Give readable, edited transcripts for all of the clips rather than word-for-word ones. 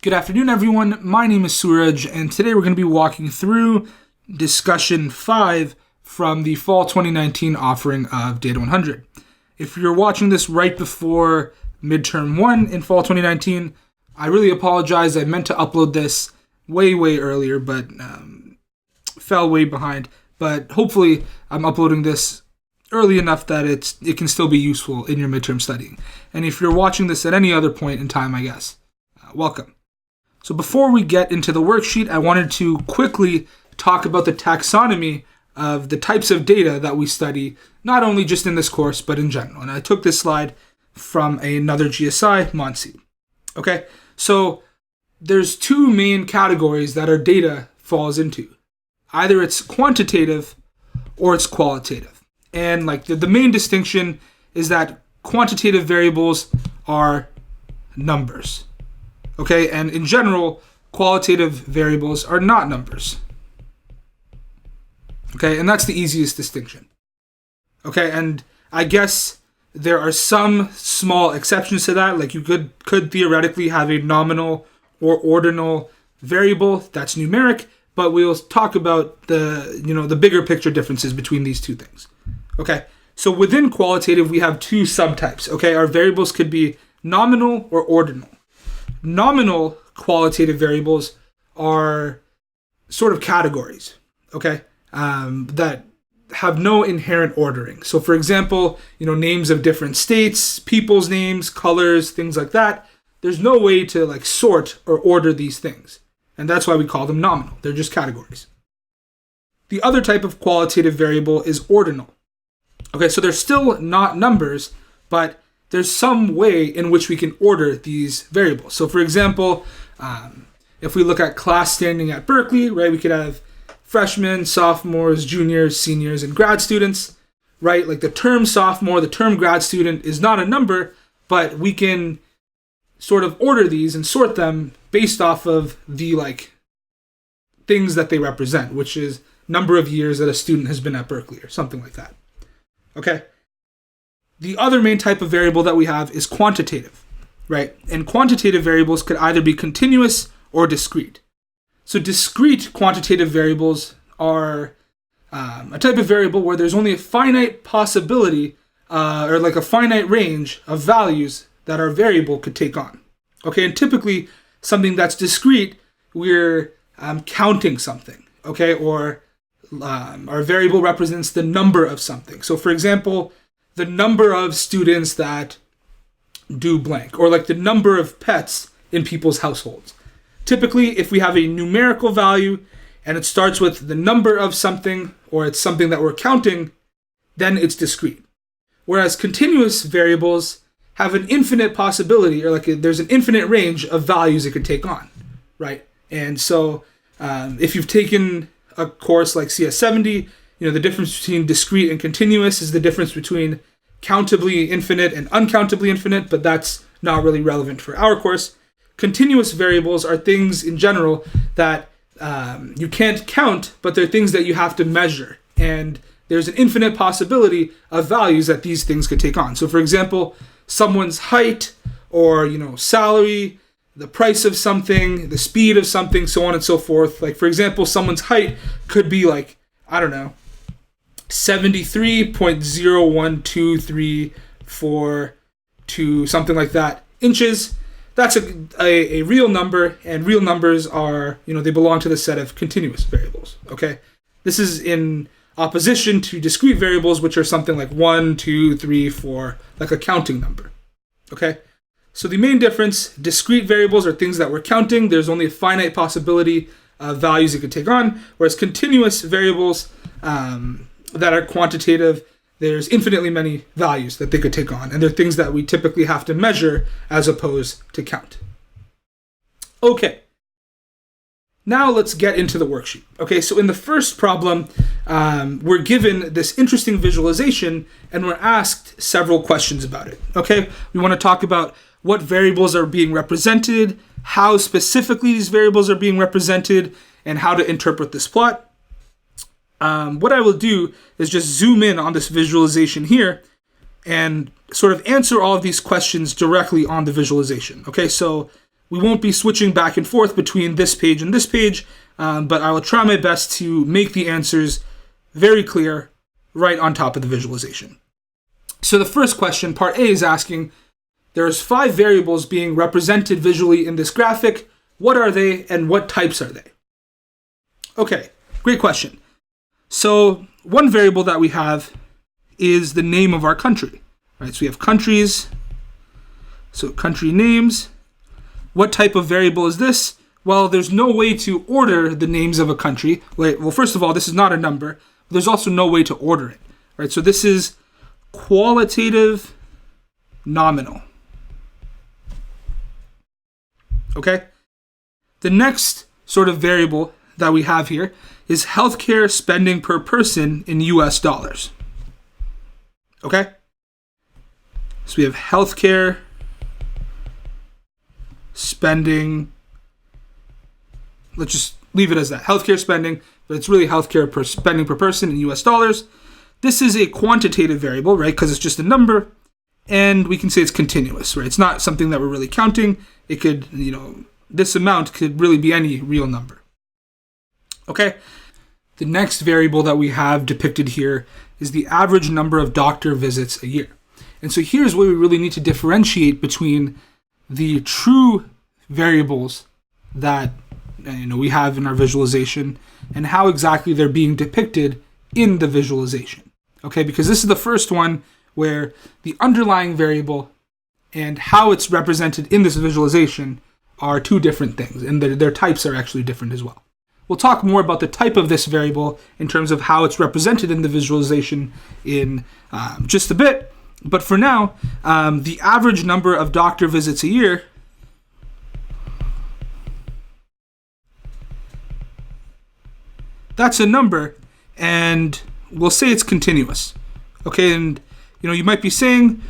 Good afternoon, everyone. My name is Suraj, and today we're going to be walking through discussion 5 from the fall 2019 offering of Data 100. If you're watching this right before midterm 1 in fall 2019, I really apologize. I meant to upload this way earlier, but fell way behind. But hopefully I'm uploading this early enough that it can still be useful in your midterm studying. And if you're watching this at any other point in time, I guess, welcome. So before we get into the worksheet, I wanted to quickly talk about the taxonomy of the types of data that we study, not only just in this course, but in general. And I took this slide from another GSI, Monsi. Okay, so there's two main categories that our data falls into. Either it's quantitative or it's qualitative. And like the main distinction is that quantitative variables are numbers. Okay, and in general, qualitative variables are not numbers. Okay, and that's the easiest distinction. Okay, and I guess there are some small exceptions to that. Like you could theoretically have a nominal or ordinal variable that's numeric, but we'll talk about the bigger picture differences between these two things. Okay, so within qualitative, we have two subtypes. Okay, our variables could be nominal or ordinal. Nominal qualitative variables are sort of categories, okay, that have no inherent ordering. So for example, names of different states, people's names, colors, things like that. There's no way to like sort or order these things. And that's why we call them nominal. They're just categories. The other type of qualitative variable is ordinal. Okay, so they're still not numbers, but there's some way in which we can order these variables. So for example, if we look at class standing at Berkeley, right, we could have freshmen, sophomores, juniors, seniors, and grad students, right? Like the term sophomore, the term grad student is not a number, but we can sort of order these and sort them based off of the like things that they represent, which is number of years that a student has been at Berkeley or something like that. Okay. The other main type of variable that we have is quantitative, right? And quantitative variables could either be continuous or discrete. So discrete quantitative variables are a type of variable where there's only a finite possibility or like a finite range of values that our variable could take on. Okay, and typically something that's discrete, we're counting something, okay? Or our variable represents the number of something. So for example, the number of students that do blank, or like the number of pets in people's households. Typically, if we have a numerical value and it starts with the number of something, or it's something that we're counting, then it's discrete. Whereas continuous variables have an infinite possibility, or like there's an infinite range of values it could take on, right? And so if you've taken a course like CS70, the difference between discrete and continuous is the difference between countably infinite and uncountably infinite, but that's not really relevant for our course. Continuous variables are things in general that you can't count, but they're things that you have to measure. And there's an infinite possibility of values that these things could take on. So for example, someone's height or, salary, the price of something, the speed of something, so on and so forth. Like for example, someone's height could be like, I don't know, 73.01234 something like that inches. That's a real number, and real numbers are, they belong to the set of continuous variables, okay? This is in opposition to discrete variables, which are something like 1, 2, 3, 4, like a counting number, okay? So the main difference, discrete variables are things that we're counting. There's only a finite possibility of values it could take on, whereas continuous variables that are quantitative, there's infinitely many values that they could take on, and they're things that we typically have to measure as opposed to count. Okay, now let's get into the worksheet. Okay, so in the first problem, we're given this interesting visualization, and we're asked several questions about it. Okay, we want to talk about what variables are being represented, how specifically these variables are being represented, and how to interpret this plot. What I will do is just zoom in on this visualization here and sort of answer all of these questions directly on the visualization. Okay, so we won't be switching back and forth between this page and this page, but I will try my best to make the answers very clear right on top of the visualization. So the first question, part A, is asking, there's 5 variables being represented visually in this graphic. What are they and what types are they? Okay, great question. So one variable that we have is the name of our country. Right? So we have countries, so country names. What type of variable is this? Well, there's no way to order the names of a country. Well, first of all, this is not a number. There's also no way to order it. Right? So this is qualitative nominal. Okay? The next sort of variable that we have here is healthcare spending per person in US dollars. Okay? So we have healthcare spending. Let's just leave it as that. Healthcare spending, but it's really healthcare spending per person in US dollars. This is a quantitative variable, right? Because it's just a number, and we can say it's continuous, right? It's not something that we're really counting. It could, this amount could really be any real number. Okay? The next variable that we have depicted here is the average number of doctor visits a year. And so here's where we really need to differentiate between the true variables that we have in our visualization and how exactly they're being depicted in the visualization. Okay, because this is the first one where the underlying variable and how it's represented in this visualization are two different things, and their types are actually different as well. We'll talk more about the type of this variable in terms of how it's represented in the visualization in just a bit. But for now, the average number of doctor visits a year that's a number, and we'll say it's continuous. Okay, and you might be saying,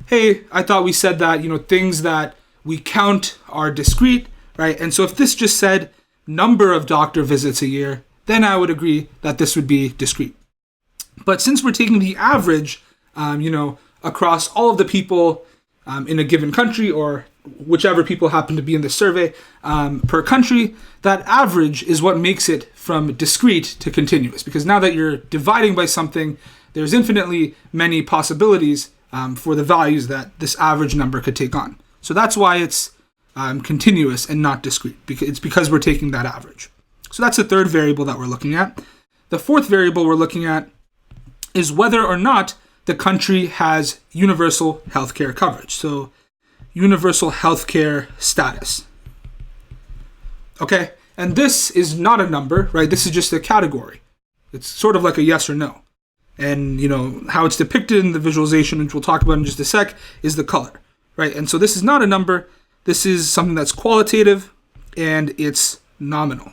hey, I thought we said that, things that we count are discrete, right? And so if this just said number of doctor visits a year, then I would agree that this would be discrete. But since we're taking the average, across all of the people in a given country, or whichever people happen to be in the survey per country, that average is what makes it from discrete to continuous. Because now that you're dividing by something, there's infinitely many possibilities for the values that this average number could take on. So that's why it's continuous and not discrete. It's because we're taking that average. So that's the third variable that we're looking at. The fourth variable we're looking at is whether or not the country has universal healthcare coverage. So universal healthcare status. Okay, and this is not a number, right? This is just a category. It's sort of like a yes or no. And, how it's depicted in the visualization, which we'll talk about in just a sec, is the color, right? And so this is not a number. This is something that's qualitative, and it's nominal.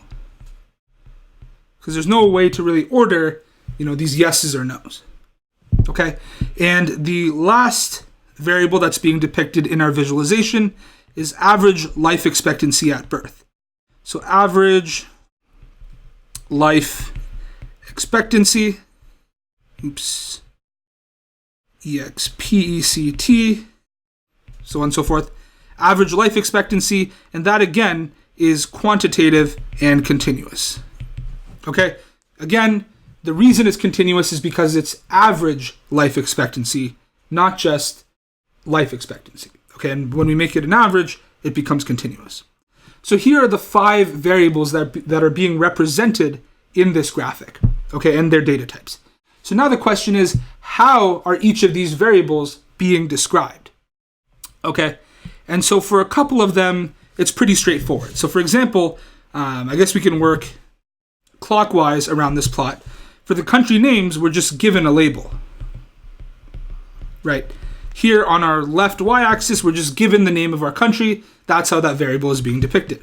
Because there's no way to really order, these yeses or nos. Okay, and the last variable that's being depicted in our visualization is average life expectancy at birth. So average life expectancy, EXPECT, so on and so forth. Average life expectancy, and that again is quantitative and continuous. Okay, again, the reason it's continuous is because it's average life expectancy, not just life expectancy. Okay, and when we make it an average, it becomes continuous. So here are the 5 variables that are being represented in this graphic, okay, and their data types. So now the question is, how are each of these variables being described? Okay, and so for a couple of them, it's pretty straightforward. So for example, I guess we can work clockwise around this plot. For the country names, we're just given a label, right? Here on our left y-axis, we're just given the name of our country. That's how that variable is being depicted.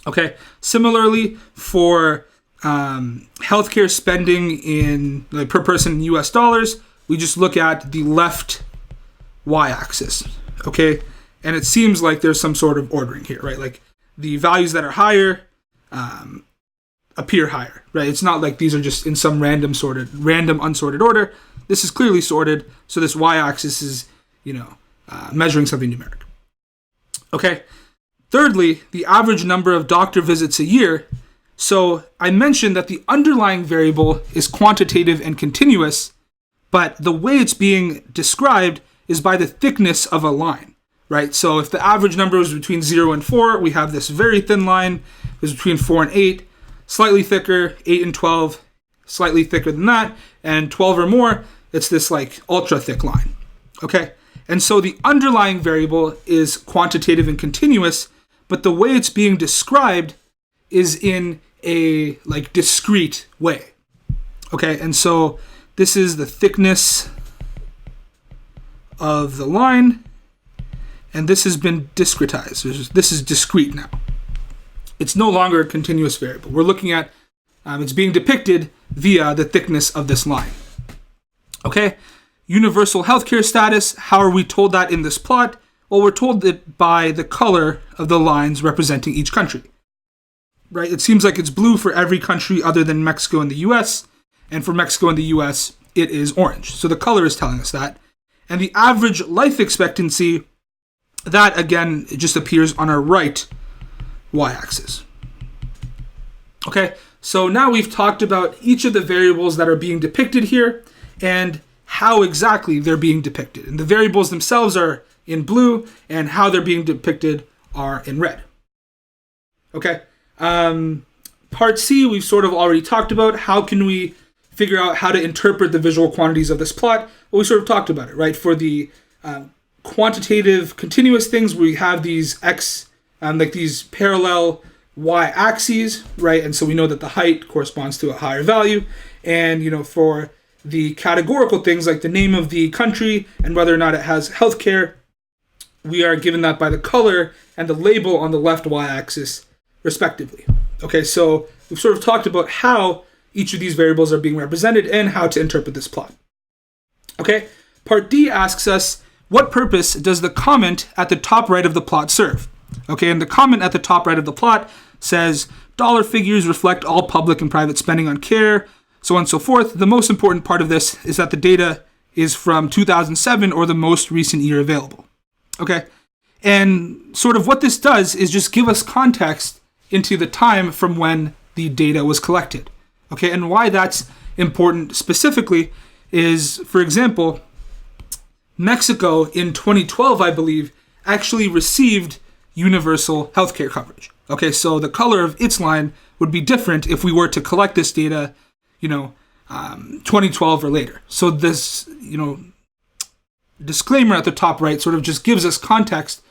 Okay. Similarly, for healthcare spending in per person in US dollars, we just look at the left y-axis. Okay. And it seems like there's some sort of ordering here, right? Like the values that are higher appear higher, right? It's not like these are just in some random unsorted order. This is clearly sorted, so this y-axis is, measuring something numeric. Okay, Thirdly, the average number of doctor visits a year. So I mentioned that the underlying variable is quantitative and continuous, but the way it's being described is by the thickness of a line, right? So if the average number is between 0 and 4, we have this very thin line. If it's between 4 and 8, slightly thicker, 8 and 12, slightly thicker than that, and 12 or more, it's this like ultra thick line, okay? And so the underlying variable is quantitative and continuous, but the way it's being described is in a like discrete way, okay? And so this is the thickness of the line, and this has been discretized. This is discrete now. It's no longer a continuous variable. We're looking at, it's being depicted via the thickness of this line. Okay, universal healthcare status. How are we told that in this plot? Well, we're told that by the color of the lines representing each country. Right? It seems like it's blue for every country other than Mexico and the US, and for Mexico and the US, it is orange. So the color is telling us that. And the average life expectancy, that again, it just appears on our right y-axis. Okay, so now we've talked about each of the variables that are being depicted here and how exactly they're being depicted. And the variables themselves are in blue, and how they're being depicted are in red. Okay, part C, we've sort of already talked about. How can we figure out how to interpret the visual quantities of this plot? Well, we sort of talked about it, right? For the quantitative continuous things, we have these x, like these parallel y-axes, right? And so we know that the height corresponds to a higher value. And, you know, for the categorical things like the name of the country and whether or not it has healthcare, we are given that by the color and the label on the left y-axis, respectively. Okay, so we've sort of talked about how each of these variables are being represented and how to interpret this plot. Okay, part D asks us, what purpose does the comment at the top right of the plot serve? Okay, and the comment at the top right of the plot says, dollar figures reflect all public and private spending on care, so on and so forth. The most important part of this is that the data is from 2007 or the most recent year available. Okay, and sort of what this does is just give us context into the time from when the data was collected. Okay, and why that's important specifically is, for example, Mexico in 2012, I believe, actually received universal healthcare coverage. Okay, so the color of its line would be different if we were to collect this data, 2012 or later. So this, disclaimer at the top right sort of just gives us context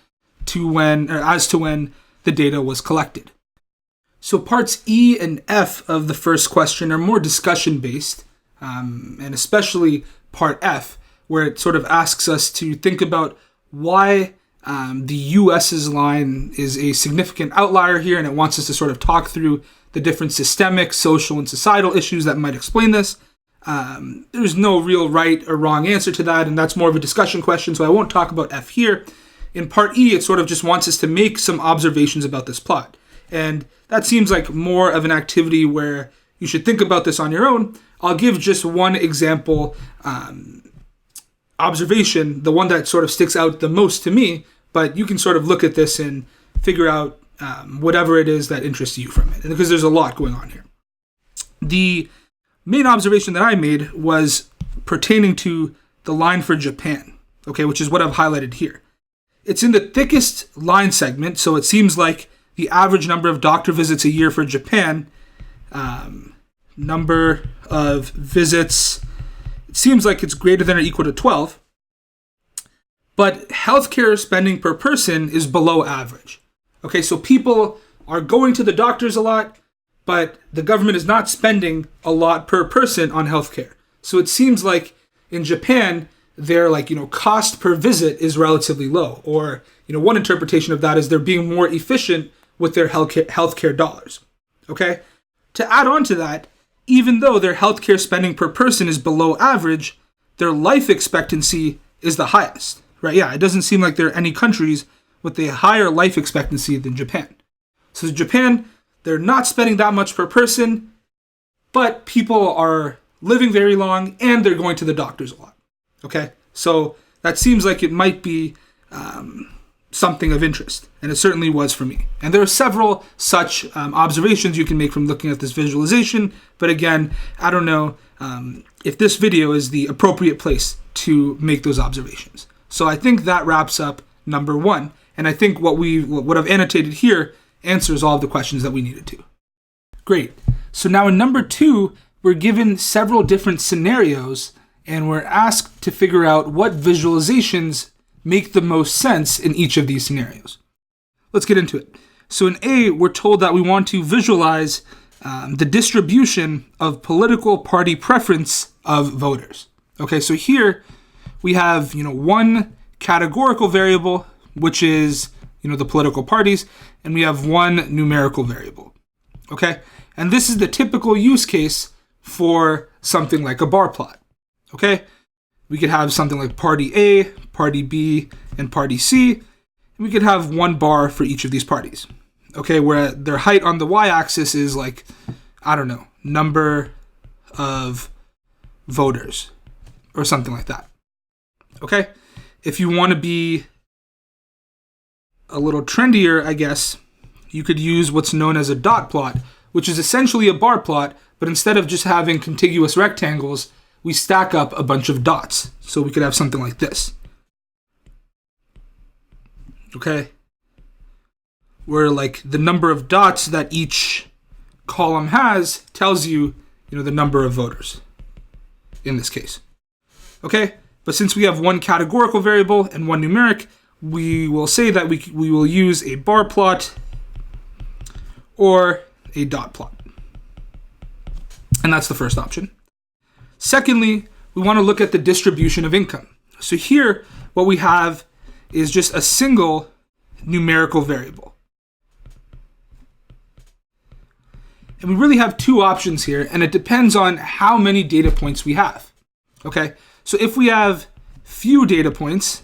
as to when the data was collected. So parts E and F of the first question are more discussion-based, and especially part F, where it sort of asks us to think about why the US's line is a significant outlier here, and it wants us to sort of talk through the different systemic, social, and societal issues that might explain this. There's no real right or wrong answer to that, and that's more of a discussion question, so I won't talk about F here. In part E, it sort of just wants us to make some observations about this plot. And that seems like more of an activity where you should think about this on your own. I'll give just one example observation, the one that sort of sticks out the most to me, but you can sort of look at this and figure out whatever it is that interests you from it, because there's a lot going on here. The main observation that I made was pertaining to the line for Japan, okay, which is what I've highlighted here. It's in the thickest line segment, so it seems like the average number of doctor visits a year for Japan, number of visits, it seems like it's greater than or equal to 12. But healthcare spending per person is below average. Okay, so people are going to the doctors a lot, but the government is not spending a lot per person on healthcare. So it seems like in Japan, their cost per visit is relatively low. Or, one interpretation of that is they're being more efficient with their healthcare dollars. Okay? To add on to that, even though their healthcare spending per person is below average, their life expectancy is the highest. Right? Yeah, it doesn't seem like there are any countries with a higher life expectancy than Japan. So Japan, they're not spending that much per person, but people are living very long and they're going to the doctors a lot. Okay? So that seems like it might be something of interest, and it certainly was for me. And there are several such observations you can make from looking at this visualization, but again, I don't know if this video is the appropriate place to make those observations. So I think that wraps up number 1, and I think what I've annotated here answers all of the questions that we needed to. Great. So now in number 2, we're given several different scenarios, and we're asked to figure out what visualizations make the most sense in each of these scenarios. Let's get into it. So in A, we're told that we want to visualize the distribution of political party preference of voters. Okay, so here we have, one categorical variable, which is, the political parties, and we have one numerical variable. Okay, and this is the typical use case for something like a bar plot. Okay, we could have something like party A, party B, and party C, and we could have one bar for each of these parties. Okay, where their height on the y-axis is like, I don't know, number of voters or something like that. Okay, if you want to be a little trendier, I guess, you could use what's known as a dot plot, which is essentially a bar plot, but instead of just having contiguous rectangles, we stack up a bunch of dots. So we could have something like this. Okay, where like the number of dots that each column has tells you, the number of voters in this case. Okay, but since we have one categorical variable and one numeric, we will say that we will use a bar plot or a dot plot. And that's the first option. Secondly, we want to look at the distribution of income. So here, what we have is just a single numerical variable. And we really have two options here, and it depends on how many data points we have. Okay, so if we have few data points,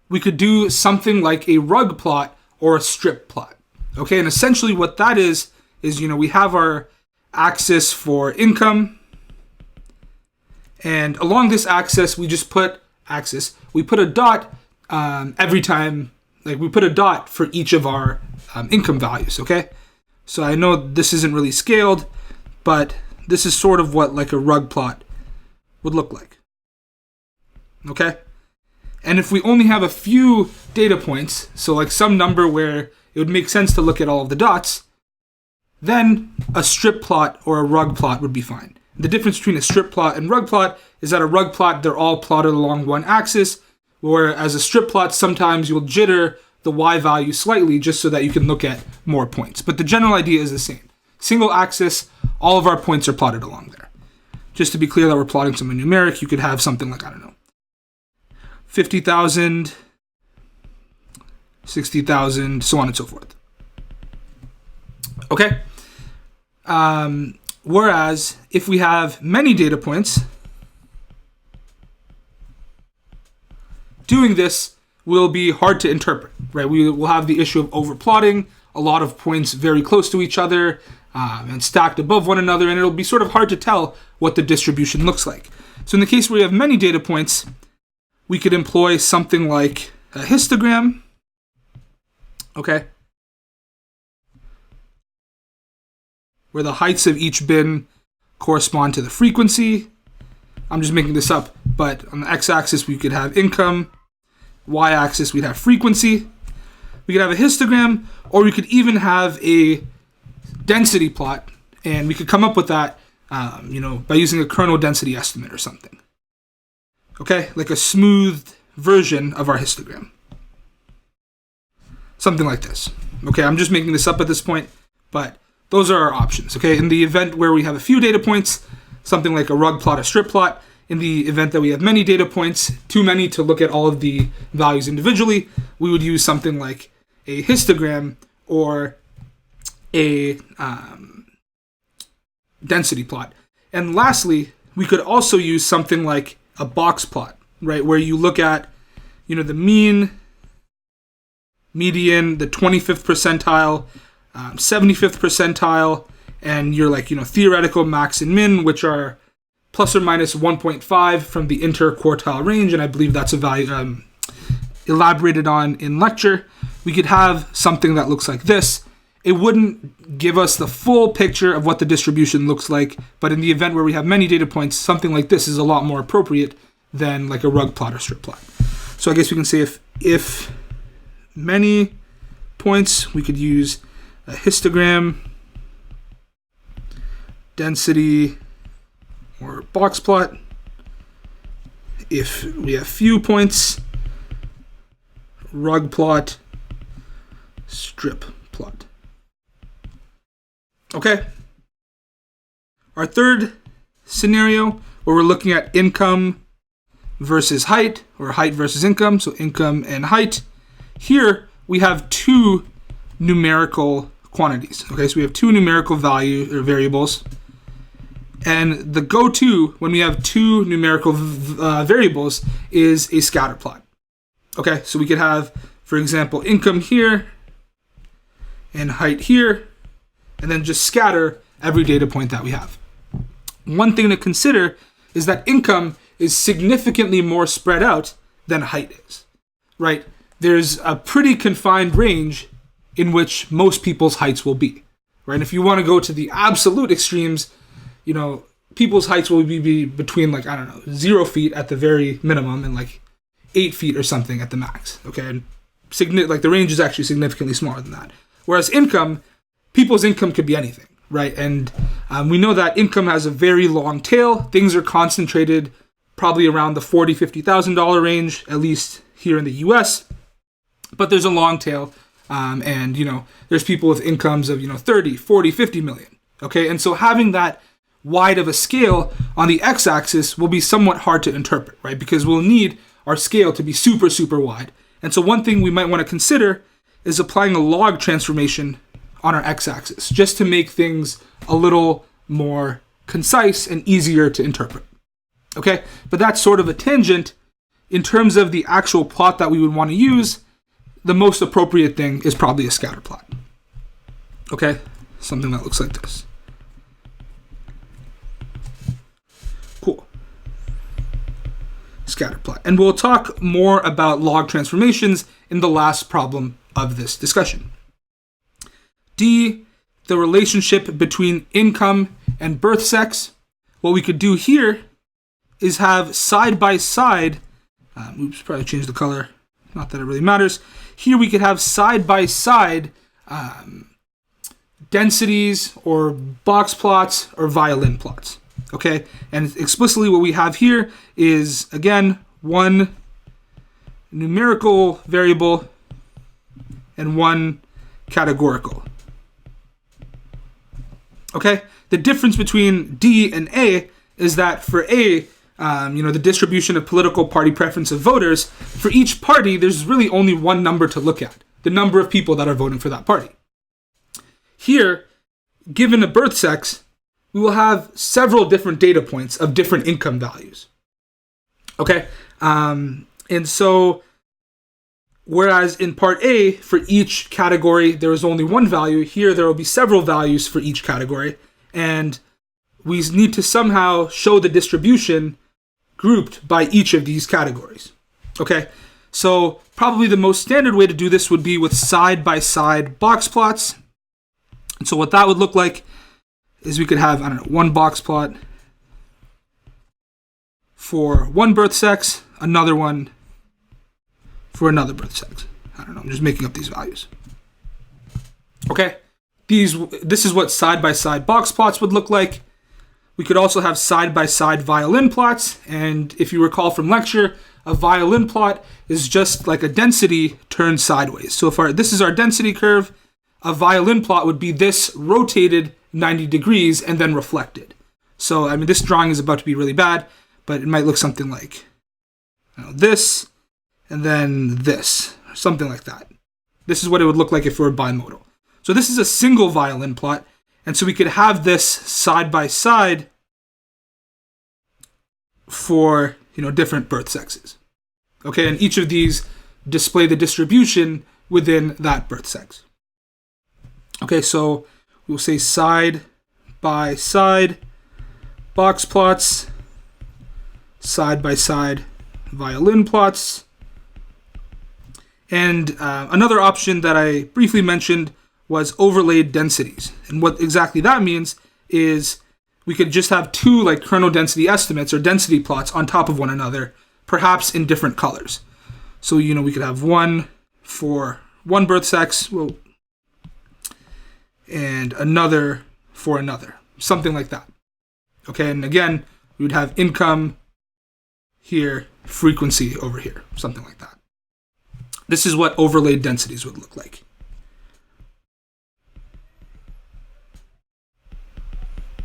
we could do something like a rug plot or a strip plot. Okay, and essentially what that is we have our axis for income, and along this axis we put a dot every time, like we put a dot for each of our income values. Okay, so I know this isn't really scaled, but this is sort of what like a rug plot would look like. Okay, and if we only have a few data points, so like some number where it would make sense to look at all of the dots, then a strip plot or a rug plot would be fine. The difference between a strip plot and rug plot is that a rug plot, they're all plotted along one axis, whereas a strip plot, sometimes you'll jitter the y value slightly just so that you can look at more points. But the general idea is the same. Single axis, all of our points are plotted along there. Just to be clear that we're plotting something numeric, you could have something like, 50,000, 60,000, so on and so forth. Okay? Whereas, if we have many data points, doing this will be hard to interpret, right? We will have the issue of overplotting, a lot of points very close to each other, and stacked above one another, and it'll be sort of hard to tell what the distribution looks like. So in the case where we have many data points, we could employ something like a histogram, okay, where the heights of each bin correspond to the frequency. I'm just making this up, but on the x-axis we could have income, y-axis we'd have frequency. We could have a histogram, or we could even have a density plot, and we could come up with that, by using a kernel density estimate or something. Okay, like a smoothed version of our histogram. Something like this. Okay, I'm just making this up at this point, but those are our options. Okay, in the event where we have a few data points, something like a rug plot or strip plot. In the event that we have many data points, too many to look at all of the values individually, we would use something like a histogram or a density plot. And lastly, we could also use something like a box plot, right? Where you look at, the mean, median, the 25th percentile, 75th percentile, and your theoretical max and min, which are plus or minus 1.5 from the interquartile range, and I believe that's a value elaborated on in lecture, we could have something that looks like this. It wouldn't give us the full picture of what the distribution looks like, but in the event where we have many data points, something like this is a lot more appropriate than like a rug plot or strip plot. So I guess we can say if many points, we could use a histogram, density, or box plot. If we have few points, rug plot, strip plot. Okay. Our third scenario, where we're looking at income versus height, or height versus income, so income and height. Here we have two numerical quantities. Okay, so we have two numerical value or variables. And the go-to when we have two numerical variables is a scatter plot. Okay, so we could have, for example, income here and height here, and then just scatter every data point that we have. One thing to consider is that income is significantly more spread out than height is, right? There's a pretty confined range in which most people's heights will be, right? If you want to go to the absolute extremes, you know, people's heights will be between, like, I don't know, 0 feet at the very minimum and like 8 feet or something at the max, okay? And like the range is actually significantly smaller than that. Whereas income, people's income could be anything, right? And we know that income has a very long tail. Things are concentrated probably around the $40,000, $50,000 range, at least here in the US. But there's a long tail. And, you know, there's people with incomes of, you know, 30, 40, 50 million. Okay. And so having that wide of a scale on the x-axis will be somewhat hard to interpret, right? Because we'll need our scale to be super, super wide. And so one thing we might want to consider is applying a log transformation on our x-axis, just to make things a little more concise and easier to interpret. Okay, but that's sort of a tangent. In terms of the actual plot that we would want to use, the most appropriate thing is probably a scatter plot. Okay, something that looks like this. Cool. Scatter plot. And we'll talk more about log transformations in the last problem of this discussion. D, the relationship between income and birth sex. What we could do here is have side by side, probably change the color, not that it really matters. Here we could have side by side densities or box plots or violin plots. Okay, and explicitly what we have here is, again, one numerical variable and one categorical. Okay, the difference between D and A is that for A, the distribution of political party preference of voters, for each party, there's really only one number to look at, the number of people that are voting for that party. Here, given a birth sex, we will have several different data points of different income values. Okay, and so whereas in part A, for each category, there is only one value, here there will be several values for each category, and we need to somehow show the distribution grouped by each of these categories. Okay, so probably the most standard way to do this would be with side-by-side box plots. And so what that would look like is we could have, one box plot for one birth sex, another one for another birth sex. I'm just making up these values. Okay, this is what side-by-side box plots would look like. We could also have side-by-side violin plots, and if you recall from lecture, a violin plot is just like a density turned sideways. So if this is our density curve, a violin plot would be this rotated 90 degrees and then reflected. So, this drawing is about to be really bad, but it might look something like this, and then this, or something like that. This is what it would look like if we were bimodal. So this is a single violin plot, and so we could have this side by side for, different birth sexes. Okay, and each of these display the distribution within that birth sex. Okay, so we'll say side by side box plots, side by side violin plots, And another option that I briefly mentioned was overlaid densities. And what exactly that means is we could just have two like kernel density estimates or density plots on top of one another, perhaps in different colors. So, we could have one for one birth sex, and another for another, something like that. Okay, and again, we would have income here, frequency over here, something like that. This is what overlaid densities would look like.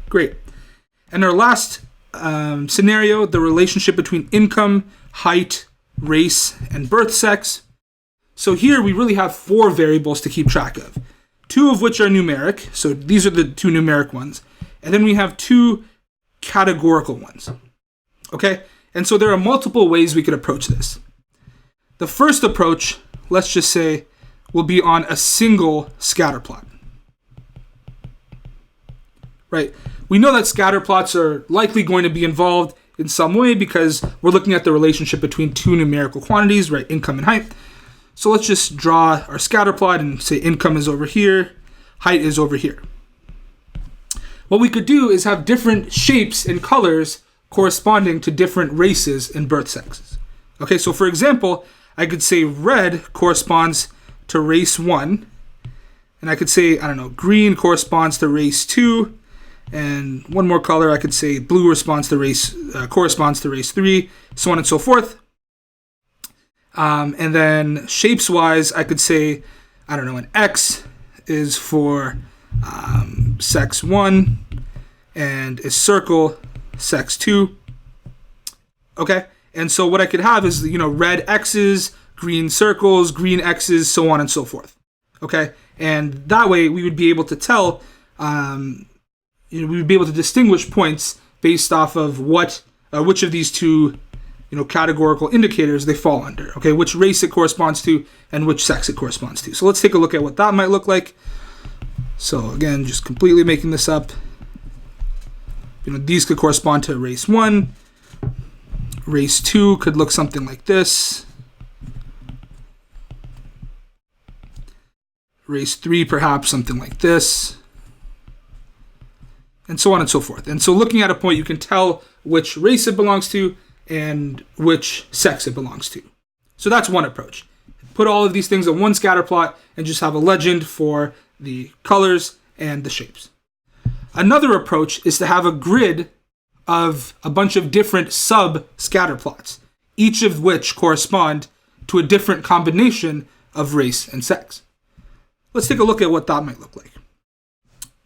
Great. And our last scenario, the relationship between income, height, race, and birth sex. So here we really have 4 variables to keep track of, 2 of which are numeric. So these are the 2 numeric ones. And then we have 2 categorical ones. Okay? And so there are multiple ways we could approach this. The first approach, let's just say, will be on a single scatter plot. Right? We know that scatter plots are likely going to be involved in some way because we're looking at the relationship between 2 numerical quantities, right? Income and height. So let's just draw our scatter plot and say income is over here, height is over here. What we could do is have different shapes and colors corresponding to different races and birth sexes. Okay, so for example, I could say red corresponds to race 1, and I could say, green corresponds to race 2, and one more color, I could say blue corresponds to race 3, so on and so forth. And then shapes-wise, I could say, an X is for sex 1, and a circle, sex 2. Okay? And so what I could have is, red X's, green circles, green X's, so on and so forth. Okay? And that way we would be able to tell, we would be able to distinguish points based off of which of these 2, categorical indicators they fall under. Okay? Which race it corresponds to and which sex it corresponds to. So let's take a look at what that might look like. So again, just completely making this up. These could correspond to race 1. Race 2 could look something like this. Race 3 perhaps something like this. And so on and so forth. And so looking at a point, you can tell which race it belongs to and which sex it belongs to. So that's one approach. Put all of these things on one scatter plot and just have a legend for the colors and the shapes. Another approach is to have a grid of a bunch of different sub-scatter plots, each of which correspond to a different combination of race and sex. Let's take a look at what that might look like.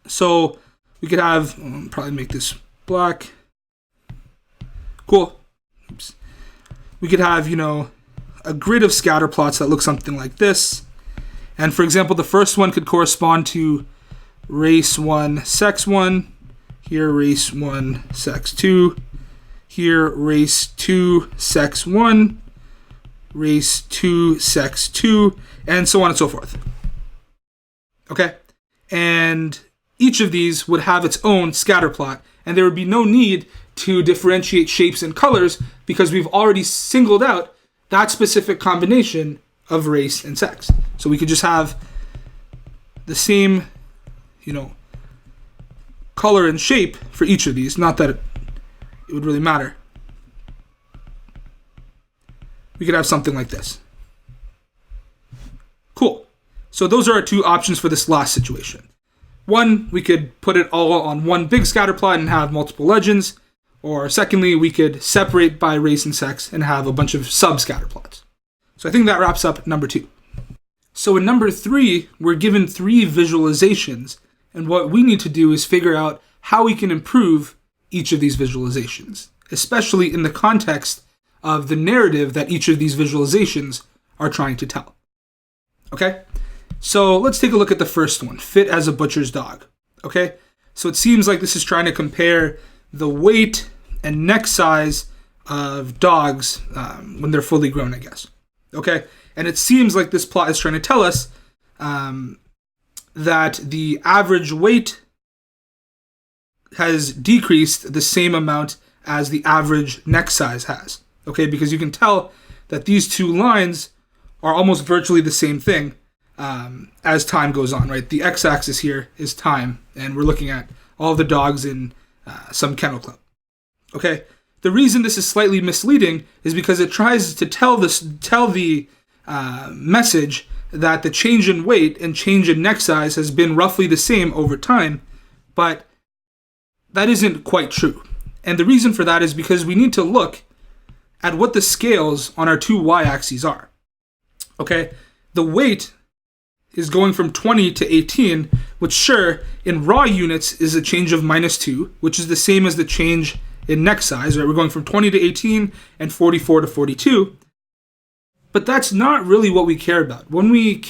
So we could have, probably make this black. Cool. Oops. We could have, a grid of scatter plots that look something like this. And for example, the first one could correspond to race 1, sex 1. Here, race 1, sex 2. Here, race 2, sex 1. Race 2, sex 2. And so on and so forth. Okay? And each of these would have its own scatter plot, and there would be no need to differentiate shapes and colors because we've already singled out that specific combination of race and sex. So we could just have the same, color and shape for each of these. Not that it would really matter. We could have something like this. Cool. So those are our 2 options for this last situation. One, we could put it all on one big scatter plot and have multiple legends. Or secondly, we could separate by race and sex and have a bunch of sub-scatter plots. So I think that wraps up number 2. So in number 3, we're given 3 visualizations. And what we need to do is figure out how we can improve each of these visualizations, especially in the context of the narrative that each of these visualizations are trying to tell. Okay? So let's take a look at the first one, fit as a butcher's dog. Okay? So it seems like this is trying to compare the weight and neck size of dogs when they're fully grown, I guess. Okay? And it seems like this plot is trying to tell us that the average weight has decreased the same amount as the average neck size has. Okay? Because you can tell that these 2 lines are almost virtually the same thing as time goes on, right? The x-axis here is time, and we're looking at all the dogs in some kennel club. Okay? The reason this is slightly misleading is because it tries to tell the message that the change in weight and change in neck size has been roughly the same over time, but that isn't quite true. And the reason for that is because we need to look at what the scales on our two y-axes are. Okay? The weight is going from 20 to 18, which sure, in raw units is a change of -2, which is the same as the change in neck size, right? We're going from 20 to 18 and 44 to 42. But that's not really what we care about. When we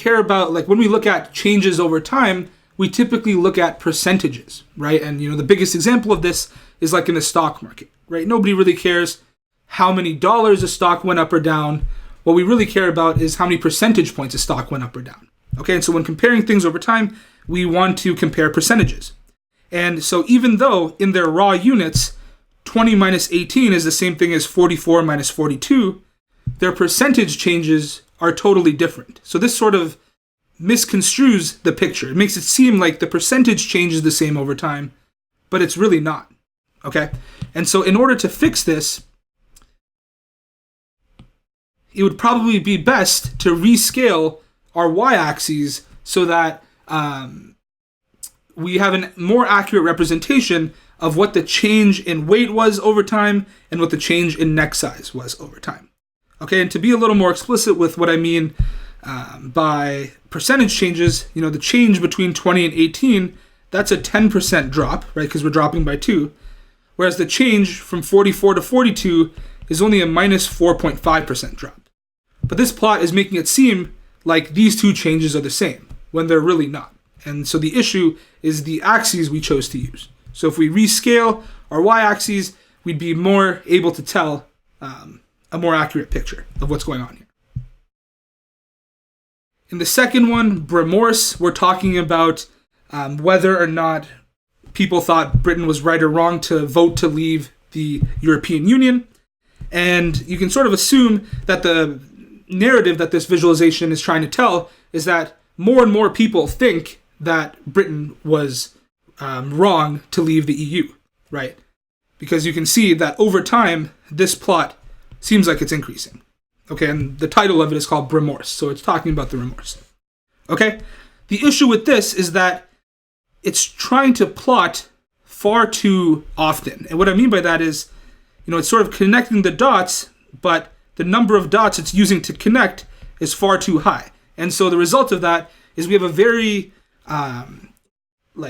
look at changes over time, we typically look at percentages, right? And the biggest example of this is like in the stock market, right? Nobody really cares how many dollars a stock went up or down. What we really care about is how many percentage points a stock went up or down. Okay, and so when comparing things over time, we want to compare percentages. And so even though in their raw units, 20 minus 18 is the same thing as 44 minus 42, their percentage changes are totally different. So this sort of misconstrues the picture. It makes it seem like the percentage change is the same over time, but it's really not. Okay? And so in order to fix this, it would probably be best to rescale our y-axes so that we have a more accurate representation of what the change in weight was over time and what the change in neck size was over time. Okay, and to be a little more explicit with what I mean by percentage changes, the change between 20 and 18, that's a 10% drop, right, because we're dropping by 2, whereas the change from 44 to 42 is only a minus 4.5% drop. But this plot is making it seem like these two changes are the same, when they're really not. And so the issue is the axes we chose to use. So if we rescale our y-axes, we'd be more able to tell a more accurate picture of what's going on here. In the second one, remorse, we're talking about whether or not people thought Britain was right or wrong to vote to leave the European Union. And you can sort of assume that the narrative that this visualization is trying to tell is that more and more people think that Britain was wrong to leave the EU, right? Because you can see that over time, this plot seems like it's increasing. Okay, and the title of it is called Remorse, so it's talking about the remorse. Okay? The issue with this is that it's trying to plot far too often. And what I mean by that is, it's sort of connecting the dots, but the number of dots it's using to connect is far too high. And so the result of that is we have a very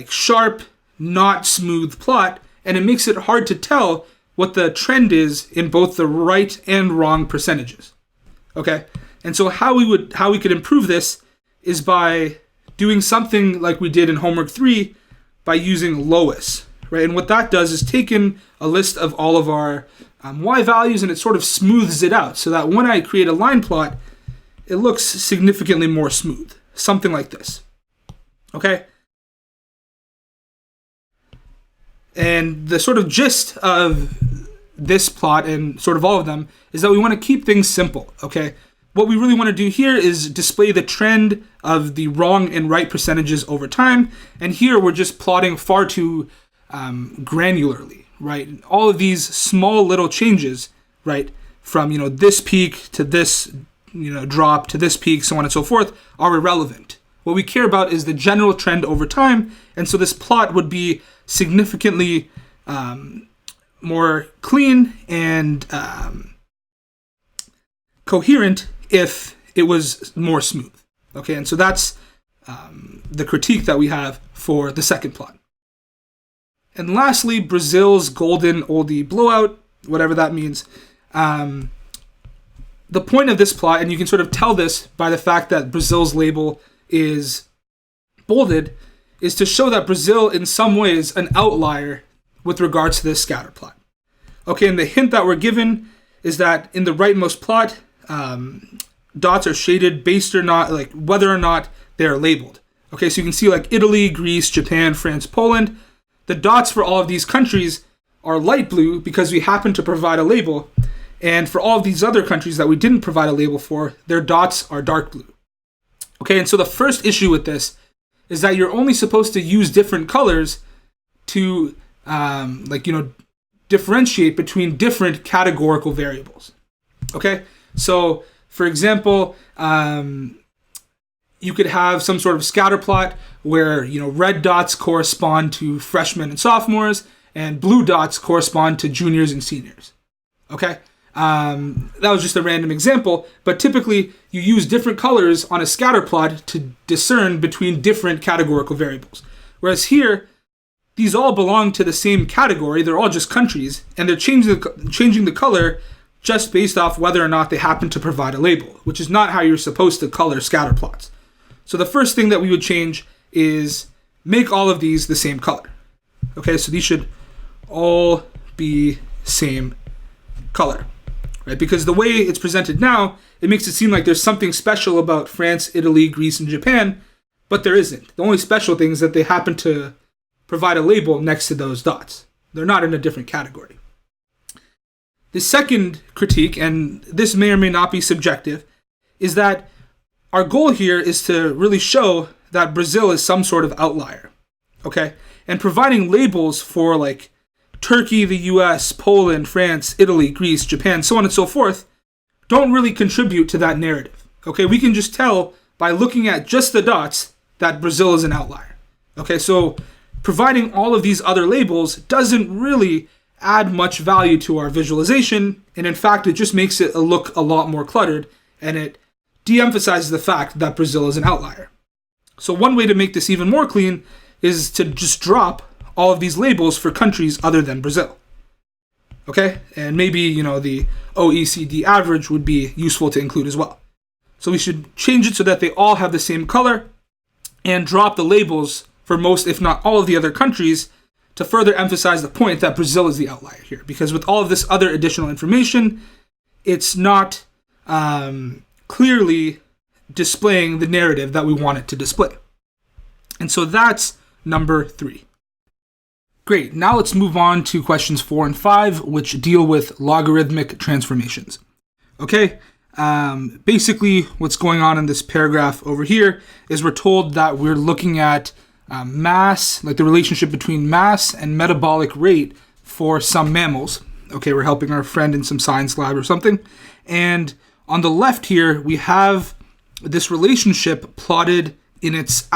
sharp, not smooth plot, and it makes it hard to tell what the trend is in both the right and wrong percentages. Okay? And so how we could improve this is by doing something like we did in homework 3 by using Lois, right? And what that does is take in a list of all of our y values and it sort of smooths it out so that when I create a line plot, it looks significantly more smooth. Something like this. Okay? And the sort of gist of this plot and sort of all of them is that we want to keep things simple, okay? What we really want to do here is display the trend of the wrong and right percentages over time. And here we're just plotting far too granularly, right? All of these small little changes, right, from, this peak to this, drop to this peak, so on and so forth, are irrelevant. What we care about is the general trend over time. And so this plot would be significantly more clean and coherent if it was more smooth. Okay, and so that's the critique that we have for the second plot. And lastly, Brazil's golden oldie blowout, whatever that means. The point of this plot, and you can sort of tell this by the fact that Brazil's label is bolded, is to show that Brazil in some ways an outlier with regards to this scatter plot. Okay, and the hint that we're given is that in the rightmost plot, dots are shaded based or not, like whether or not they're labeled. Okay, so you can see like Italy, Greece, Japan, France, Poland. The dots for all of these countries are light blue because we happen to provide a label. And for all of these other countries that we didn't provide a label for, their dots are dark blue. Okay, and so the first issue with this is that you're only supposed to use different colors to, differentiate between different categorical variables. Okay, so for example, you could have some sort of scatter plot where, red dots correspond to freshmen and sophomores, and blue dots correspond to juniors and seniors. Okay, that was just a random example, but typically you use different colors on a scatter plot to discern between different categorical variables. Whereas here, these all belong to the same category. They're all just countries, and they're changing the color just based off whether or not they happen to provide a label, which is not how you're supposed to color scatter plots. So the first thing that we would change is make all of these the same color. Okay, so these should all be same color, right? Because the way it's presented now, it makes it seem like there's something special about France, Italy, Greece, and Japan, but there isn't. The only special thing is that they happen to provide a label next to those dots. They're not in a different category. The second critique, and this may or may not be subjective, is that our goal here is to really show that Brazil is some sort of outlier, okay? And providing labels for like Turkey, the US, Poland, France, Italy, Greece, Japan, so on and so forth, don't really contribute to that narrative, okay? We can just tell by looking at just the dots that Brazil is an outlier, okay? So providing all of these other labels doesn't really add much value to our visualization, and in fact, it just makes it look a lot more cluttered, and it de-emphasizes the fact that Brazil is an outlier. So one way to make this even more clean is to just drop all of these labels for countries other than Brazil. Okay? And maybe, the OECD average would be useful to include as well. So we should change it so that they all have the same color and drop the labels for most, if not all of the other countries, to further emphasize the point that Brazil is the outlier here. Because with all of this other additional information, it's not clearly displaying the narrative that we want it to display. And so that's number 3. Great, now let's move on to questions 4 and 5, which deal with logarithmic transformations. Okay, basically what's going on in this paragraph over here is we're told that we're looking at mass, like the relationship between mass and metabolic rate for some mammals. Okay, we're helping our friend in some science lab or something. And on the left here, we have this relationship plotted in its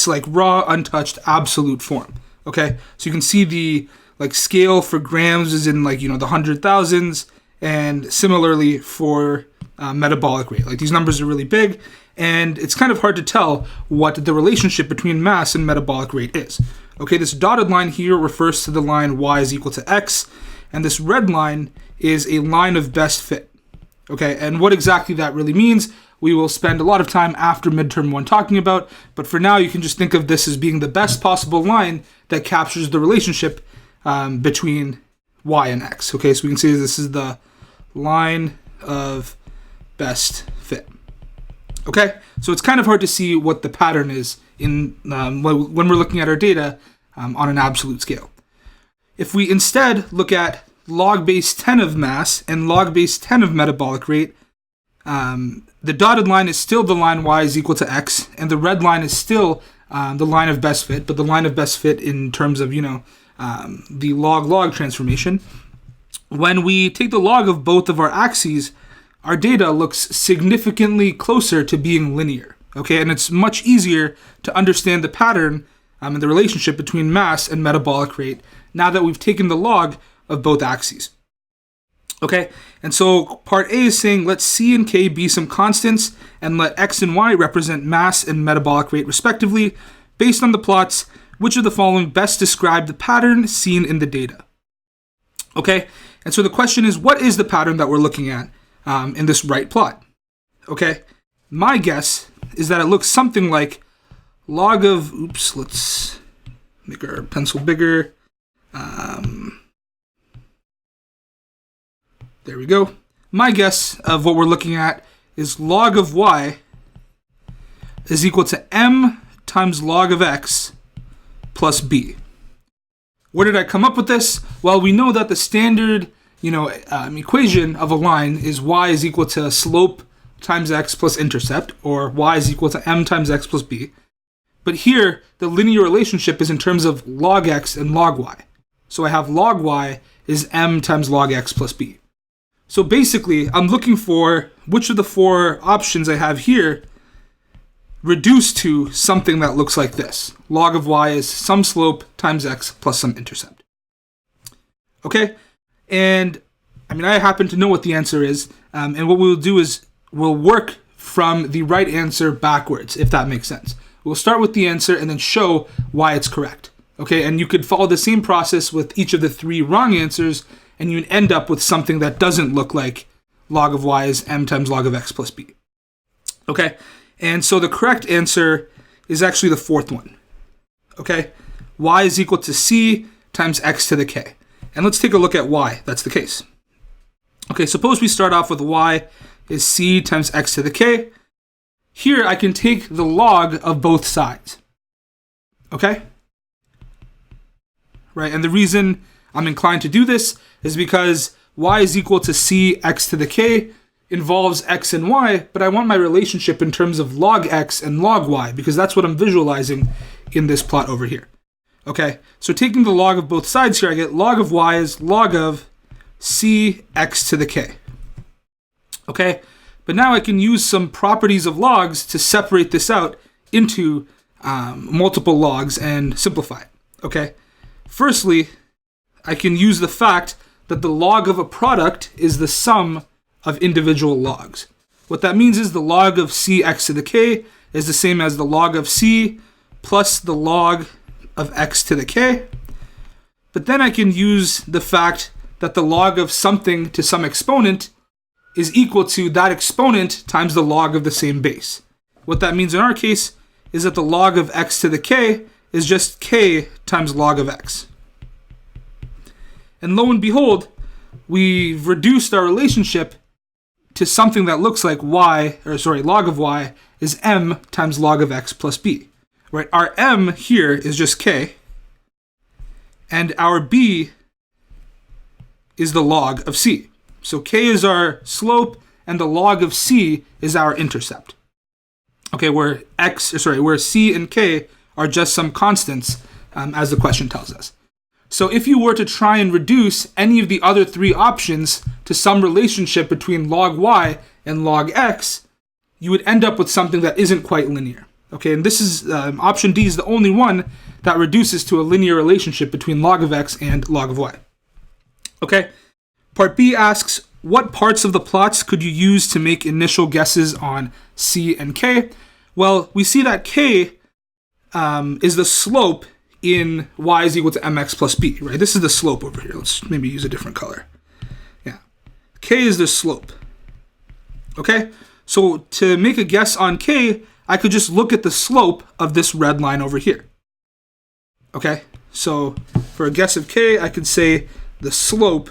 like raw, untouched, absolute form. Okay, so you can see the like scale for grams is in like the 100,000s, and similarly for metabolic rate. Like these numbers are really big, and it's kind of hard to tell what the relationship between mass and metabolic rate is. Okay, this dotted line here refers to the line y is equal to x, and this red line is a line of best fit. Okay, and what exactly that really means, we will spend a lot of time after midterm 1 talking about, but for now you can just think of this as being the best possible line that captures the relationship between y and x. Okay, so we can say this is the line of best fit. Okay, so it's kind of hard to see what the pattern is in when we're looking at our data on an absolute scale. If we instead look at log base 10 of mass and log base 10 of metabolic rate, the dotted line is still the line y is equal to x, and the red line is still the line of best fit, but the line of best fit in terms of, the log-log transformation. When we take the log of both of our axes, our data looks significantly closer to being linear, okay? And it's much easier to understand the pattern and the relationship between mass and metabolic rate now that we've taken the log of both axes. Okay, and so part A is saying let C and K be some constants and let X and Y represent mass and metabolic rate respectively. Based on the plots, which of the following best describe the pattern seen in the data? Okay, and so the question is, what is the pattern that we're looking at in this right plot? Okay, my guess is that it looks something like log of, let's make our pencil bigger. There we go. My guess of what we're looking at is log of y is equal to m times log of x plus b. Where did I come up with this? Well, we know that the standard equation of a line is y is equal to slope times x plus intercept, or y is equal to m times x plus b. But here, the linear relationship is in terms of log x and log y. So I have log y is m times log x plus b. So basically, I'm looking for which of the four options I have here reduce to something that looks like this. Log of y is some slope times x plus some intercept. Okay? And I happen to know what the answer is. And what we'll do is we'll work from the right answer backwards, if that makes sense. We'll start with the answer and then show why it's correct. Okay? And you could follow the same process with each of the three wrong answers, and you'd end up with something that doesn't look like log of y is m times log of x plus b. Okay? And so the correct answer is actually the fourth one. Okay? Y is equal to c times x to the k. And let's take a look at why that's the case. Okay, suppose we start off with y is c times x to the k. Here I can take the log of both sides. Okay? Right, and the reason I'm inclined to do this is because y is equal to c x to the k involves x and y, but I want my relationship in terms of log x and log y, because that's what I'm visualizing in this plot over here. Okay, so taking the log of both sides here, I get log of y is log of c x to the k. Okay, but now I can use some properties of logs to separate this out into multiple logs and simplify it. Okay, firstly, I can use the fact that the log of a product is the sum of individual logs. What that means is the log of c x to the k is the same as the log of c plus the log of x to the k. But then I can use the fact that the log of something to some exponent is equal to that exponent times the log of the same base. What that means in our case is that the log of x to the k is just k times log of x. And lo and behold, we've reduced our relationship to something that looks like log of y is m times log of x plus b. Right? Our m here is just k, and our b is the log of c. So k is our slope, and the log of c is our intercept. Okay, where c and k are just some constants, as the question tells us. So if you were to try and reduce any of the other three options to some relationship between log y and log x, you would end up with something that isn't quite linear. Okay, and this is option D is the only one that reduces to a linear relationship between log of x and log of y. Okay, part B asks, what parts of the plots could you use to make initial guesses on c and k? Well, we see that k is the slope in y is equal to mx plus b, right? This is the slope over here. Let's maybe use a different color. Yeah. K is the slope. Okay? So to make a guess on k, I could just look at the slope of this red line over here. Okay? So for a guess of k, I could say the slope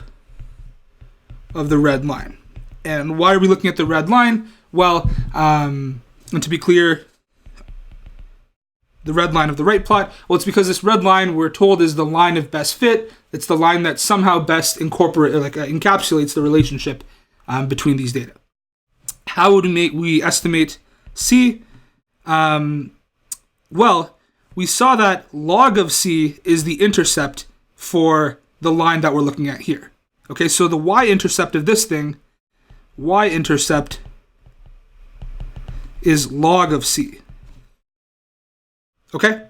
of the red line. And why are we looking at the red line? Well, and to be clear, the red line of the right plot? Well, it's because this red line we're told is the line of best fit. It's the line that somehow best encapsulates the relationship between these data. How would we estimate c? Well, we saw that log of c is the intercept for the line that we're looking at here. Okay, so the y-intercept of this thing, y-intercept is log of c. Okay?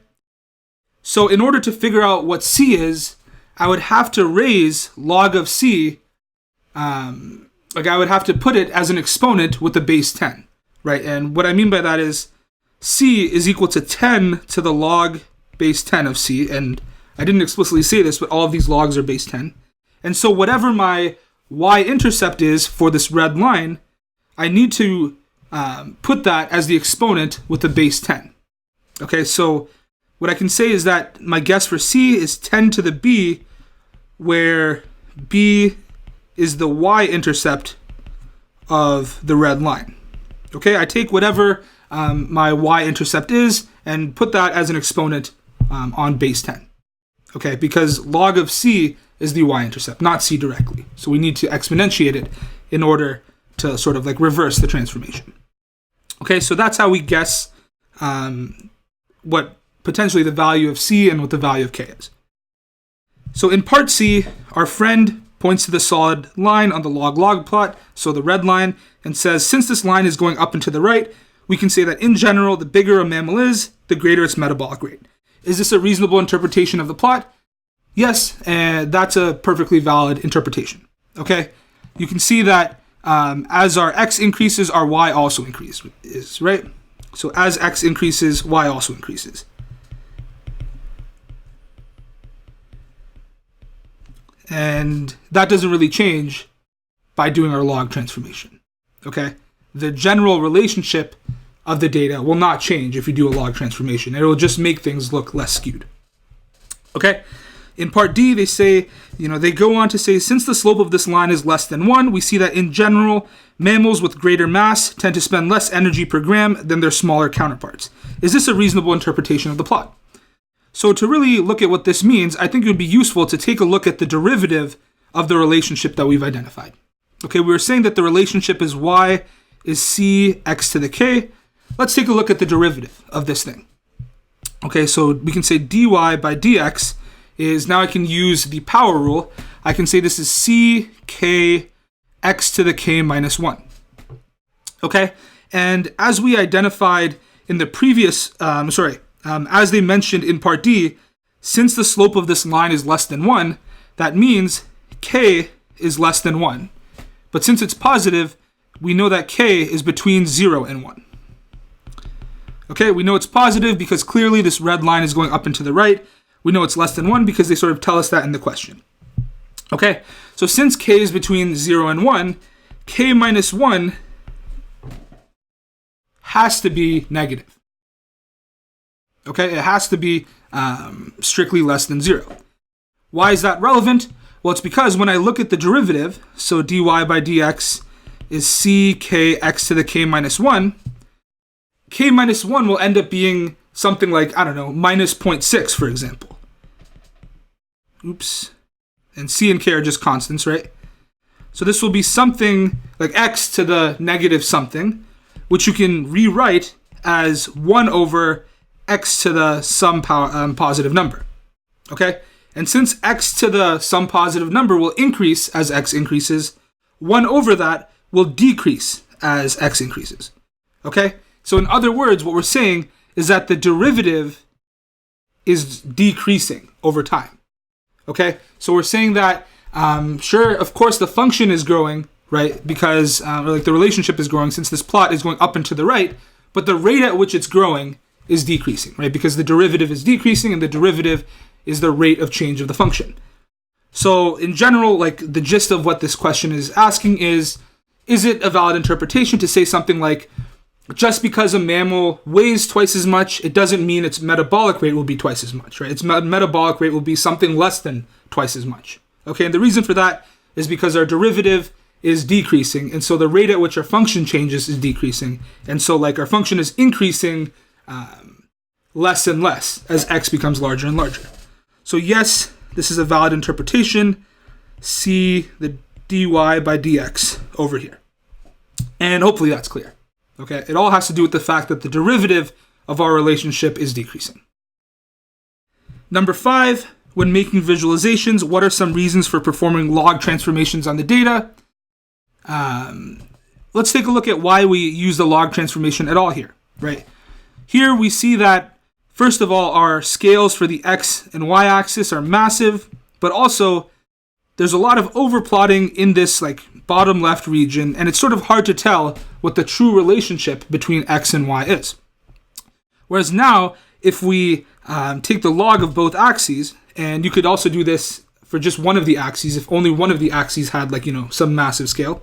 So in order to figure out what c is, I would have to raise log of c, I would have to put it as an exponent with the base 10, right? And what I mean by that is c is equal to 10 to the log base 10 of c, and I didn't explicitly say this, but all of these logs are base 10. And so whatever my y-intercept is for this red line, I need to put that as the exponent with the base 10. Okay, so what I can say is that my guess for c is 10 to the b, where b is the y-intercept of the red line. Okay, I take whatever my y-intercept is and put that as an exponent on base 10. Okay, because log of c is the y-intercept, not c directly. So we need to exponentiate it in order to sort of like reverse the transformation. Okay, so that's how we guess what potentially the value of c and what the value of k is. So in part C, our friend points to the solid line on the log-log plot, so the red line, and says, since this line is going up and to the right, we can say that in general, the bigger a mammal is, the greater its metabolic rate. Is this a reasonable interpretation of the plot? Yes, and that's a perfectly valid interpretation. Okay, you can see that as our x increases, our y also increases, right? So as x increases, y also increases. And that doesn't really change by doing our log transformation. Okay, the general relationship of the data will not change if you do a log transformation. It will just make things look less skewed. Okay, in part D, they say, they go on to say, since the slope of this line is less than 1, we see that in general, mammals with greater mass tend to spend less energy per gram than their smaller counterparts. Is this a reasonable interpretation of the plot? So to really look at what this means, I think it would be useful to take a look at the derivative of the relationship that we've identified. Okay, we were saying that the relationship is y is c x to the k. Let's take a look at the derivative of this thing. Okay, so we can say dy by dx is, now I can use the power rule. I can say this is c k x to the k minus 1. Okay, and as we identified in the previous, as they mentioned in part D, since the slope of this line is less than 1, that means k is less than 1. But since it's positive, we know that k is between 0 and 1. Okay, we know it's positive because clearly this red line is going up and to the right. We know it's less than 1 because they sort of tell us that in the question. Okay, so since k is between 0 and 1, k minus 1 has to be negative. Okay, it has to be strictly less than 0. Why is that relevant? Well, it's because when I look at the derivative, so dy by dx is c k x to the k minus 1, k minus 1 will end up being something like, I don't know, minus 0.6, for example. Oops. And c and k are just constants, right? So this will be something like x to the negative something, which you can rewrite as 1 over x to the some positive number. Okay? And since x to the some positive number will increase as x increases, 1 over that will decrease as x increases. Okay? So in other words, what we're saying is that the derivative is decreasing over time. Okay? So we're saying that, sure, of course, the function is growing, right? Because the relationship is growing since this plot is going up and to the right, but the rate at which it's growing is decreasing, right? Because the derivative is decreasing and the derivative is the rate of change of the function. So in general, the gist of what this question is asking is it a valid interpretation to say something like, just because a mammal weighs twice as much, it doesn't mean its metabolic rate will be twice as much, right? Its metabolic rate will be something less than twice as much. Okay, and the reason for that is because our derivative is decreasing, and so the rate at which our function changes is decreasing, and so our function is increasing less and less as x becomes larger and larger. So yes, this is a valid interpretation. See the dy by dx over here. And hopefully that's clear. Okay, it all has to do with the fact that the derivative of our relationship is decreasing. Number 5, when making visualizations, what are some reasons for performing log transformations on the data? Let's take a look at why we use the log transformation at all here, right? Here we see that, first of all, our scales for the x and y axis are massive, but also there's a lot of overplotting in this bottom left region, and it's sort of hard to tell what the true relationship between x and y is. Whereas now, if we take the log of both axes, and you could also do this for just one of the axes, if only one of the axes had some massive scale,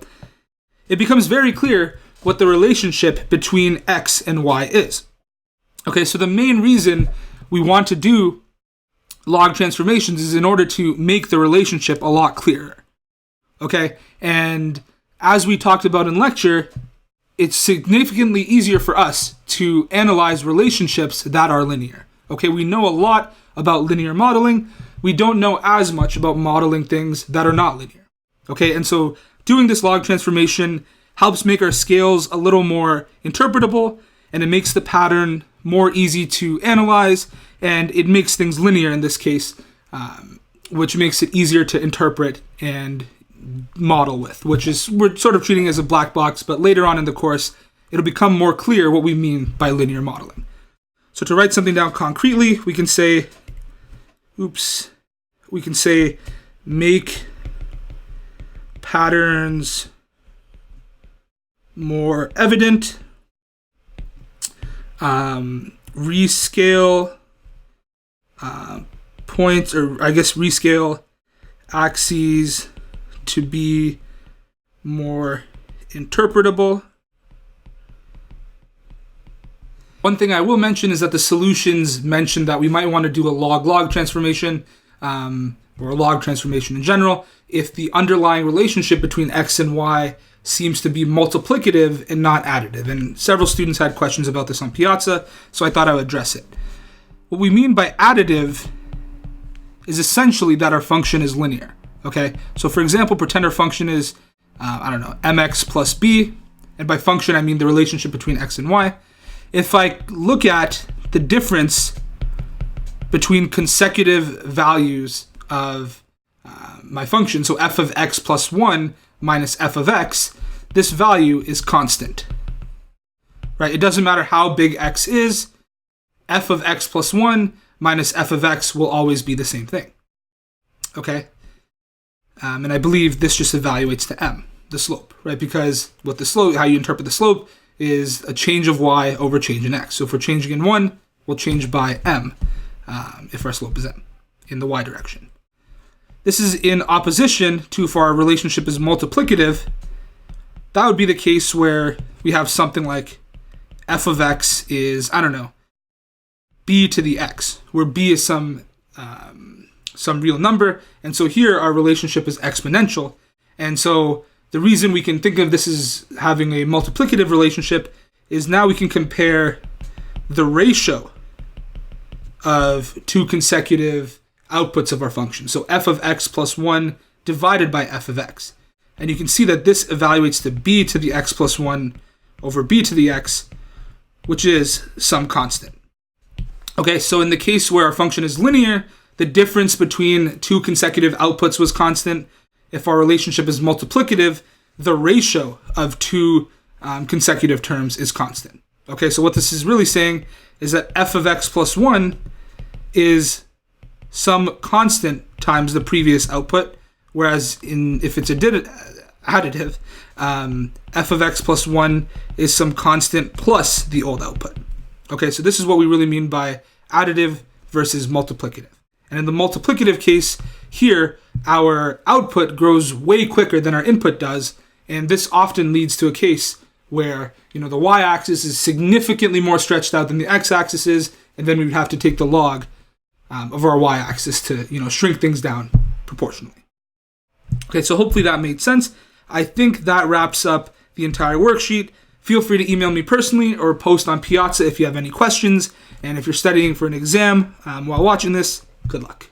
it becomes very clear what the relationship between x and y is. Okay, so the main reason we want to do log transformations is in order to make the relationship a lot clearer. Okay, and as we talked about in lecture, it's significantly easier for us to analyze relationships that are linear. Okay, we know a lot about linear modeling, we don't know as much about modeling things that are not linear. Okay, and so doing this log transformation helps make our scales a little more interpretable, and it makes the pattern more easy to analyze, and it makes things linear in this case, which makes it easier to interpret and model with, which is, we're sort of treating it as a black box, but later on in the course, it'll become more clear what we mean by linear modeling. So to write something down concretely, we can say, make patterns more evident, rescale points, or I guess rescale axes to be more interpretable. One thing I will mention is that the solutions mentioned that we might want to do a log-log transformation, or a log transformation in general, if the underlying relationship between x and y seems to be multiplicative and not additive. And several students had questions about this on Piazza, so I thought I would address it. What we mean by additive is essentially that our function is linear. Okay, so for example, pretend our function is, mx plus b, and by function I mean the relationship between x and y. If I look at the difference between consecutive values of my function, so f of x plus 1 minus f of x, this value is constant. Right? It doesn't matter how big x is, f of x plus 1 minus f of x will always be the same thing. Okay? And I believe this just evaluates to m, the slope, right? Because what the slope, how you interpret the slope is a change of y over change in x. So if we're changing in 1, we'll change by m if our slope is m in the y direction. This is in opposition to if our relationship is multiplicative. That would be the case where we have something like f of x is, b to the x, where b is some real number. And so here our relationship is exponential. And so the reason we can think of this as having a multiplicative relationship is now we can compare the ratio of two consecutive outputs of our function. So f of x plus 1 divided by f of x. And you can see that this evaluates to b to the x plus 1 over b to the x, which is some constant. Okay, so in the case where our function is linear, the difference between two consecutive outputs was constant. If our relationship is multiplicative, the ratio of two consecutive terms is constant. Okay, so what this is really saying is that f of x plus 1 is some constant times the previous output, whereas if it's additive, f of x plus 1 is some constant plus the old output. Okay, so this is what we really mean by additive versus multiplicative. And in the multiplicative case, here, our output grows way quicker than our input does, and this often leads to a case where, the y-axis is significantly more stretched out than the x-axis is, and then we would have to take the log of our y-axis to, shrink things down proportionally. Okay, so hopefully that made sense. I think that wraps up the entire worksheet. Feel free to email me personally or post on Piazza if you have any questions. And if you're studying for an exam while watching this, good luck.